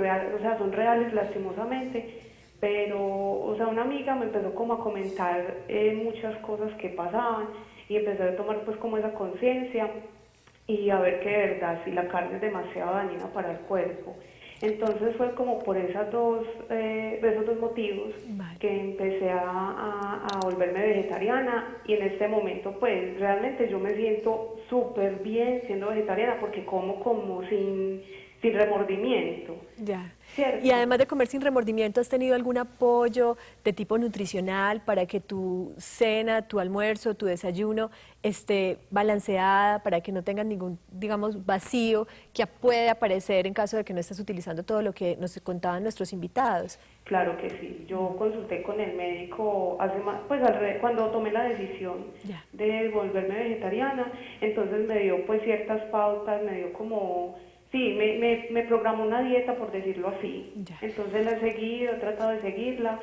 son reales lastimosamente, pero, o sea, una amiga me empezó como a comentar muchas cosas que pasaban y empecé a tomar pues como esa conciencia y a ver que de verdad si la carne es demasiado dañina para el cuerpo. Entonces fue como por esos dos motivos que empecé a volverme vegetariana y en este momento pues realmente yo me siento súper bien siendo vegetariana porque como sin remordimiento. Ya. ¿Cierto? Y además de comer sin remordimiento, ¿has tenido algún apoyo de tipo nutricional para que tu cena, tu almuerzo, tu desayuno esté balanceada, para que no tengas ningún, digamos, vacío que puede aparecer en caso de que no estés utilizando todo lo que nos contaban nuestros invitados? Claro que sí. Yo consulté con el médico cuando tomé la decisión de volverme vegetariana, entonces me dio pues ciertas pautas, me dio como... Sí, me programó una dieta, por decirlo así. Entonces la he seguido, he tratado de seguirla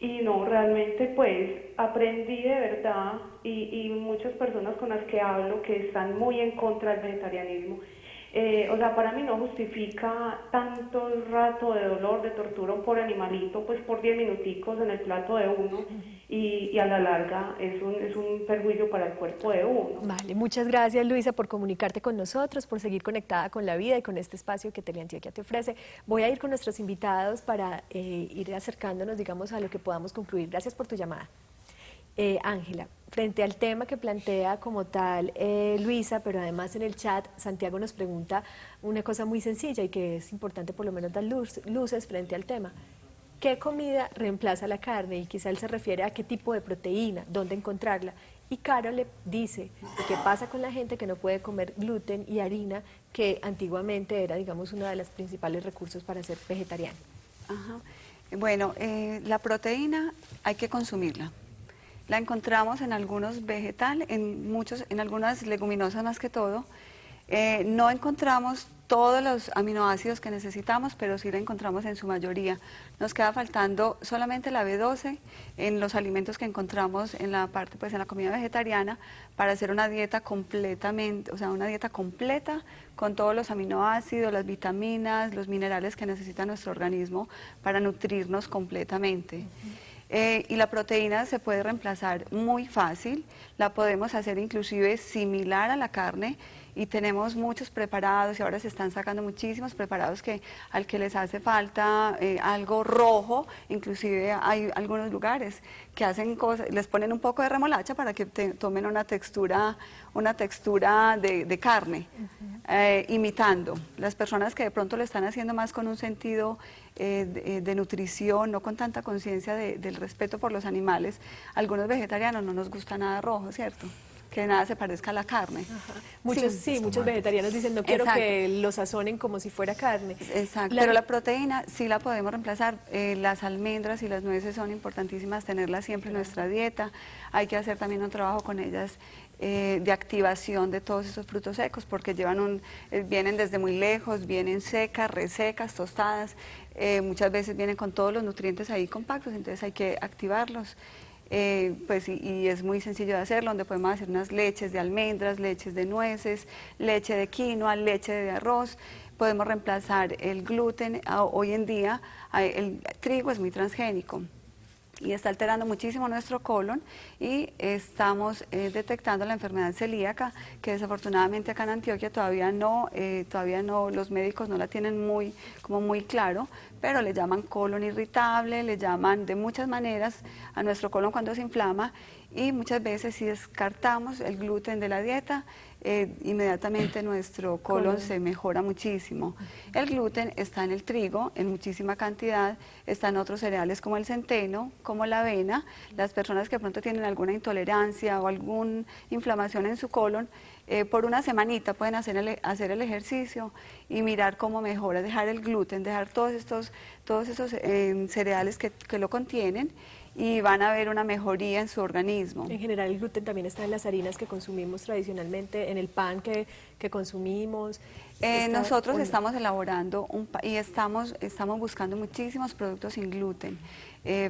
y no, realmente pues aprendí de verdad y muchas personas con las que hablo que están muy en contra del vegetarianismo. O sea, para mí no justifica tanto rato de dolor, de tortura por animalito, pues por 10 minuticos en el plato de uno y a la larga es un perjuicio para el cuerpo de uno. Vale, muchas gracias Luisa por comunicarte con nosotros, por seguir conectada con la vida y con este espacio que Teleantioquia te ofrece. Voy a ir con nuestros invitados para ir acercándonos, digamos, a lo que podamos concluir. Gracias por tu llamada. Ángela, frente al tema que plantea como tal Luisa, pero además en el chat Santiago nos pregunta una cosa muy sencilla y que es importante por lo menos dar luces frente al tema. ¿Qué comida reemplaza la carne? Y quizá él se refiere a qué tipo de proteína, dónde encontrarla. Y Caro le dice qué pasa con la gente que no puede comer gluten y harina, que antiguamente era, digamos, uno de los principales recursos para ser vegetariano. Ajá. Bueno, la proteína hay que consumirla. La encontramos en algunos vegetales, en algunas leguminosas más que todo. No encontramos todos los aminoácidos que necesitamos, pero sí la encontramos en su mayoría. Nos queda faltando solamente la B12 en los alimentos que encontramos en la parte, pues en la comida vegetariana, para hacer una dieta completamente, o sea, una dieta completa con todos los aminoácidos, las vitaminas, los minerales que necesita nuestro organismo para nutrirnos completamente. Y la proteína se puede reemplazar muy fácil, la podemos hacer inclusive similar a la carne y tenemos muchos preparados y ahora se están sacando muchísimos preparados que al que les hace falta algo rojo, inclusive hay algunos lugares que hacen cosas, les ponen un poco de remolacha para que tomen una textura de carne, imitando. Las personas que de pronto lo están haciendo más con un sentido de nutrición, no con tanta conciencia del respeto por los animales, algunos vegetarianos no nos gusta nada rojo, ¿cierto? Que nada se parezca a la carne. Muchos vegetarianos dicen, no quiero que lo sazonen como si fuera carne. Exacto, pero la proteína sí la podemos reemplazar. Las almendras y las nueces son importantísimas tenerlas siempre en nuestra dieta. Hay que hacer también un trabajo con ellas de activación de todos esos frutos secos, porque vienen desde muy lejos, vienen secas, resecas, tostadas. Muchas veces vienen con todos los nutrientes ahí compactos, entonces hay que activarlos. Y es muy sencillo de hacerlo, donde podemos hacer unas leches de almendras, leches de nueces, leche de quinoa, leche de arroz. Podemos reemplazar el gluten. Hoy en día el trigo es muy transgénico y está alterando muchísimo nuestro colon, y estamos detectando la enfermedad celíaca, que desafortunadamente acá en Antioquia todavía no, los médicos no la tienen muy claro, pero le llaman colon irritable, le llaman de muchas maneras a nuestro colon cuando se inflama, y muchas veces si descartamos el gluten de la dieta, inmediatamente nuestro colon se mejora muchísimo. El gluten está en el trigo en muchísima cantidad, está en otros cereales como el centeno, como la avena. Las personas que de pronto tienen alguna intolerancia o alguna inflamación en su colon, por una semanita pueden hacer el ejercicio y mirar cómo mejora, dejar el gluten, dejar todos esos cereales que lo contienen, y van a ver una mejoría en su organismo. En general el gluten también está en las harinas que consumimos tradicionalmente, en el pan que consumimos. Nosotros estamos elaborando y estamos buscando muchísimos productos sin gluten,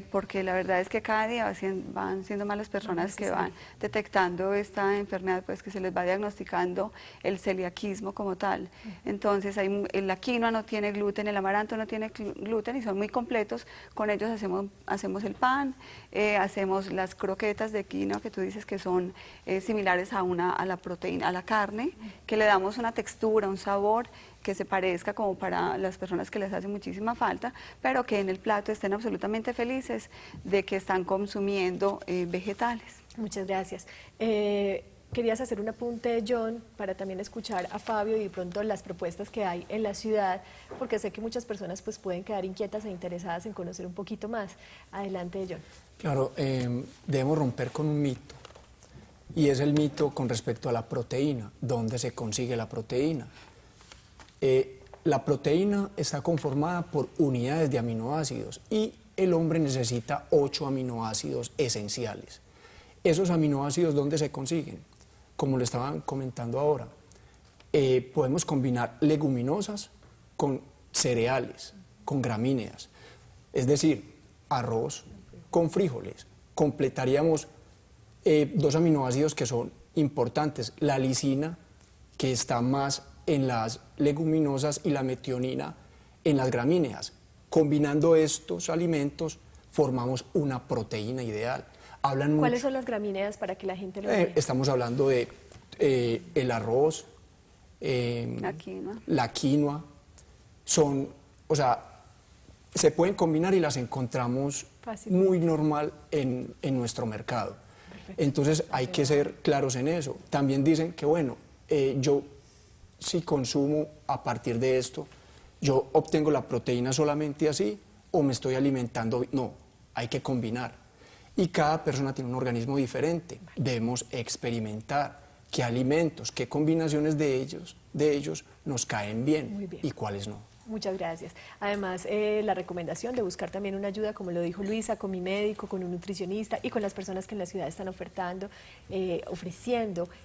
porque la verdad es que cada día van siendo más las personas que van detectando esta enfermedad, pues que se les va diagnosticando el celiaquismo como tal. Entonces la quinoa no tiene gluten, el amaranto no tiene gluten y son muy completos. Con ellos hacemos el pan, hacemos las croquetas de quinoa que tú dices que son similares a la proteína, a la carne, que le damos una textura, un sabor que se parezca, como para las personas que les hace muchísima falta, pero que en el plato estén absolutamente felices de que están consumiendo vegetales. Muchas gracias. Querías hacer un apunte, John, para también escuchar a Fabio y de pronto las propuestas que hay en la ciudad, porque sé que muchas personas pues pueden quedar inquietas e interesadas en conocer un poquito más. Adelante, John. Claro, debemos romper con un mito, y es el mito con respecto a la proteína. ¿Dónde se consigue la proteína? La proteína está conformada por unidades de aminoácidos y el hombre necesita 8 aminoácidos esenciales. ¿Esos aminoácidos dónde se consiguen? Como lo estaban comentando ahora, podemos combinar leguminosas con cereales, con gramíneas, es decir, arroz con frijoles. Completaríamos 2 aminoácidos que son importantes, la lisina, que está más en las leguminosas, y la metionina en las gramíneas. Combinando estos alimentos formamos una proteína ideal. ¿Cuáles son las gramíneas para que la gente lo vea? Estamos hablando de el arroz, la quinoa, se pueden combinar y las encontramos muy normal en nuestro mercado. Perfecto. Entonces hay que ser claros en eso. También dicen que bueno, yo si consumo a partir de esto, yo obtengo la proteína solamente así o me estoy alimentando. No, hay que combinar. Y cada persona tiene un organismo diferente. Debemos experimentar qué alimentos, qué combinaciones de ellos nos caen bien y cuáles no. Muchas gracias. Además, la recomendación de buscar también una ayuda, como lo dijo Luisa, con mi médico, con un nutricionista y con las personas que en la ciudad están ofreciendo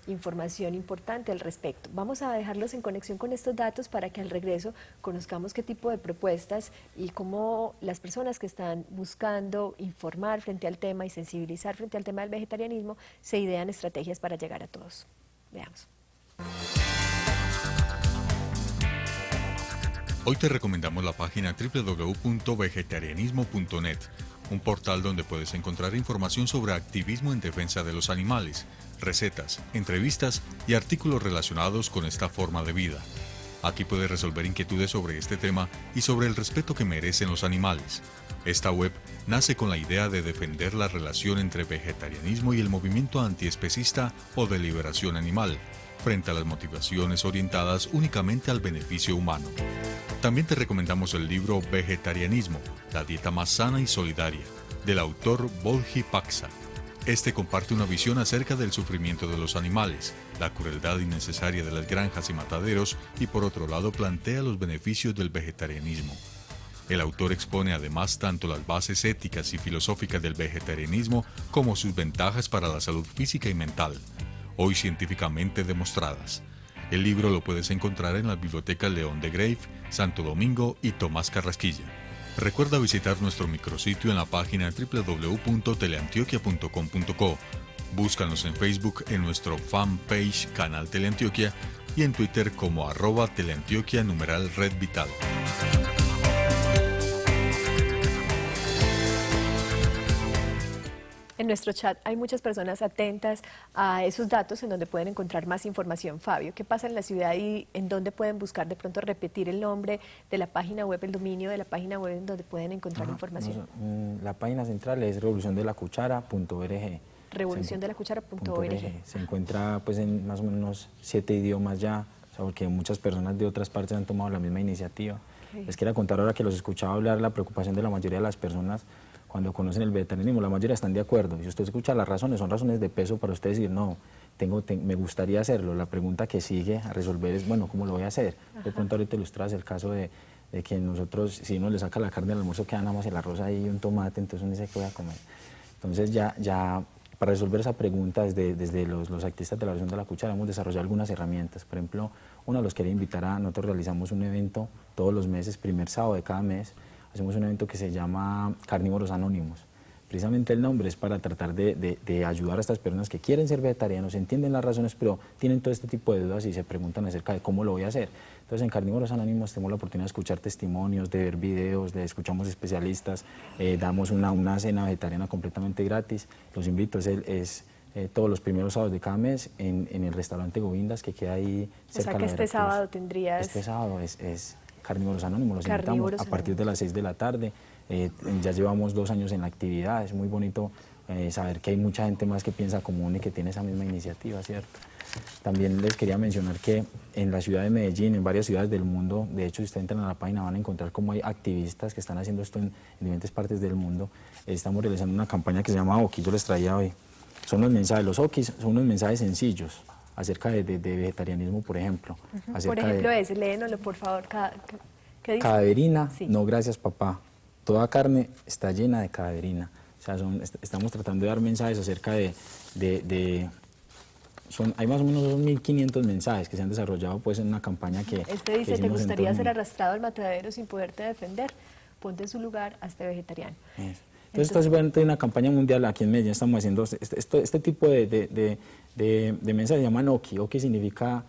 información importante al respecto. Vamos a dejarlos en conexión con estos datos para que al regreso conozcamos qué tipo de propuestas y cómo las personas que están buscando informar frente al tema y sensibilizar frente al tema del vegetarianismo se idean estrategias para llegar a todos. Veamos. Hoy te recomendamos la página www.vegetarianismo.net, un portal donde puedes encontrar información sobre activismo en defensa de los animales, recetas, entrevistas y artículos relacionados con esta forma de vida. Aquí puedes resolver inquietudes sobre este tema y sobre el respeto que merecen los animales. Esta web nace con la idea de defender la relación entre vegetarianismo y el movimiento antiespecista o de liberación animal, frente a las motivaciones orientadas únicamente al beneficio humano. También te recomendamos el libro Vegetarianismo, la dieta más sana y solidaria, del autor Bodhi Paksa. Este comparte una visión acerca del sufrimiento de los animales, la crueldad innecesaria de las granjas y mataderos y por otro lado plantea los beneficios del vegetarianismo. El autor expone además tanto las bases éticas y filosóficas del vegetarianismo como sus ventajas para la salud física y mental, hoy científicamente demostradas. El libro lo puedes encontrar en las bibliotecas León de Grave, Santo Domingo y Tomás Carrasquilla. Recuerda visitar nuestro micrositio en la página www.teleantioquia.com.co. Búscanos en Facebook en nuestro fanpage Canal Teleantioquia y en Twitter como @teleantioquia red vital. En nuestro chat hay muchas personas atentas a esos datos en donde pueden encontrar más información. Fabio, ¿qué pasa en la ciudad y en dónde pueden buscar de pronto repetir el nombre de la página web, el dominio de la página web en donde pueden encontrar información? La página central es revoluciondelacuchara.org. Revoluciondelacuchara.org. Se encuentra pues en más o menos 7 idiomas ya, o sea, porque muchas personas de otras partes han tomado la misma iniciativa. Okay. Les quería contar ahora que los escuchaba hablar la preocupación de la mayoría de las personas cuando conocen el vegetarianismo. La mayoría están de acuerdo. Si usted escucha las razones, son razones de peso para usted decir, no, me gustaría hacerlo. La pregunta que sigue a resolver es, bueno, ¿cómo lo voy a hacer? Ajá. De pronto ahorita ilustras el caso de que nosotros, si uno le saca la carne al almuerzo, queda nada más el arroz ahí y un tomate, entonces uno dice, ¿qué voy a comer? Entonces ya para resolver esa pregunta, desde los activistas de la Revolución de la Cuchara hemos desarrollado algunas herramientas. Por ejemplo, los quería invitar nosotros realizamos un evento todos los meses, primer sábado de cada mes, hacemos un evento que se llama Carnívoros Anónimos. Precisamente el nombre es para tratar de ayudar a estas personas que quieren ser vegetarianos, entienden las razones, pero tienen todo este tipo de dudas y se preguntan acerca de cómo lo voy a hacer. Entonces en Carnívoros Anónimos tenemos la oportunidad de escuchar testimonios, de ver videos, escuchamos especialistas, damos una cena vegetariana completamente gratis. Los invito, es todos los primeros sábados de cada mes en el restaurante Govindas, que queda ahí cerca de la este sábado tendrías... Este sábado es Carnívoros Anónimos, los invitamos a partir de las 6 de la tarde. Ya llevamos 2 años en la actividad, es muy bonito saber que hay mucha gente más que piensa común y que tiene esa misma iniciativa, ¿cierto? También les quería mencionar que en la ciudad de Medellín, en varias ciudades del mundo, de hecho si ustedes entran a la página van a encontrar cómo hay activistas que están haciendo esto en diferentes partes del mundo. Estamos realizando una campaña que se llama Oki, yo les traía hoy. Son los mensajes, los Okis son unos mensajes sencillos acerca de vegetarianismo, por ejemplo. Por ejemplo, léenoslo, por favor. ¿Qué dice? Caderina, sí. No gracias papá. Toda carne está llena de caderina. O sea, estamos tratando de dar mensajes acerca hay más o menos 1.500 mensajes que se han desarrollado pues en una campaña que... dice, ¿te gustaría ser arrastrado al matadero sin poderte defender? Ponte en su lugar, hazte vegetariano. Eso. Entonces, esta es una campaña mundial aquí en Medellín, estamos haciendo este tipo de mensajes, se llaman Oki. Oki significa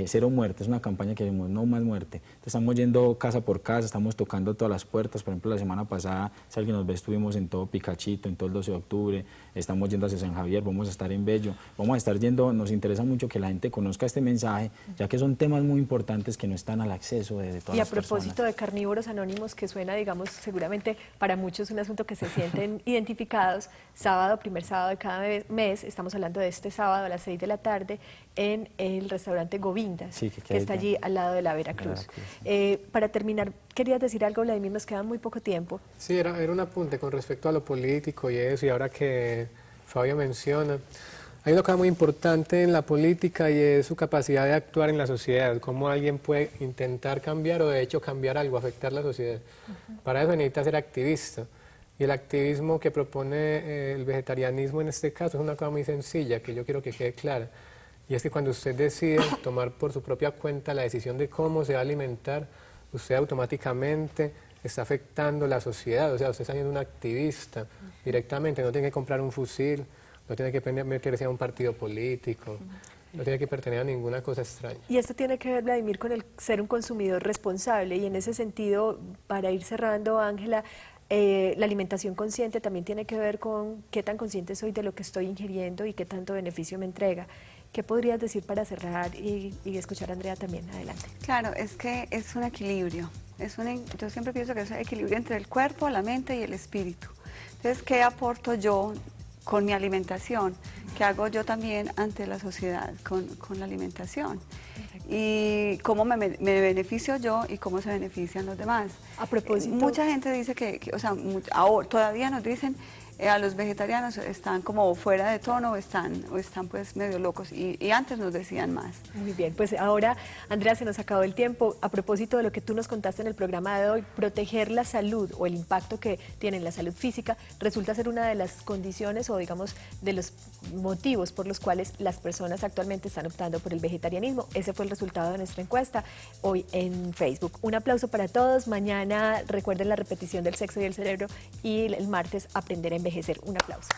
cero muerte, es una campaña que decimos no más muerte. Entonces, estamos yendo casa por casa, estamos tocando todas las puertas. Por ejemplo, la semana pasada, si alguien nos ve, estuvimos en todo Picachito, en todo el 12 de octubre, estamos yendo hacia San Javier, vamos a estar en Bello, vamos a estar yendo. Nos interesa mucho que la gente conozca este mensaje, ya que son temas muy importantes que no están al acceso de todas las personas. Y a propósito de Carnívoros Anónimos, que suena, digamos, seguramente para muchos un asunto que se sienten identificados, primer sábado de cada mes, estamos hablando de este sábado a las 6 de la tarde, en el restaurante Govindas, sí, que está allí al lado de la Veracruz. Para terminar, ¿querías decir algo, Vladimir? Nos queda muy poco tiempo. Sí, era un apunte con respecto a lo político y eso, y ahora que Fabio menciona, hay una cosa muy importante en la política y es su capacidad de actuar en la sociedad, cómo alguien puede intentar cambiar o de hecho cambiar algo, afectar la sociedad. Para eso necesita ser activista. Y el activismo que propone el vegetarianismo en este caso es una cosa muy sencilla, que yo quiero que quede clara. Y es que cuando usted decide tomar por su propia cuenta la decisión de cómo se va a alimentar, usted automáticamente está afectando la sociedad. O sea, usted está siendo un activista directamente, no tiene que comprar un fusil, no tiene que meterse a un partido político, no tiene que pertenecer a ninguna cosa extraña. Y esto tiene que ver, Vladimir, con el ser un consumidor responsable. Y en ese sentido, para ir cerrando, Ángela, La alimentación consciente también tiene que ver con qué tan consciente soy de lo que estoy ingiriendo y qué tanto beneficio me entrega. ¿Qué podrías decir para cerrar y escuchar a Andrea también? Adelante. Claro, es que es un equilibrio. Yo siempre pienso que es un equilibrio entre el cuerpo, la mente y el espíritu. Entonces, ¿qué aporto yo con mi alimentación? ¿Qué hago yo también ante la sociedad con la alimentación? Y cómo me beneficio yo y cómo se benefician los demás. A propósito, mucha gente dice o sea, ahora, todavía nos dicen a los vegetarianos están como fuera de tono o están pues medio locos y antes nos decían más. Muy bien, pues ahora, Andrea, se nos acabó el tiempo. A propósito de lo que tú nos contaste en el programa de hoy, proteger la salud o el impacto que tiene en la salud física resulta ser una de las condiciones o digamos de los motivos por los cuales las personas actualmente están optando por el vegetarianismo. Ese fue el resultado de nuestra encuesta hoy en Facebook. Un aplauso para todos. Mañana recuerden la repetición del sexo y el cerebro y el martes aprender a envejecer. Un aplauso.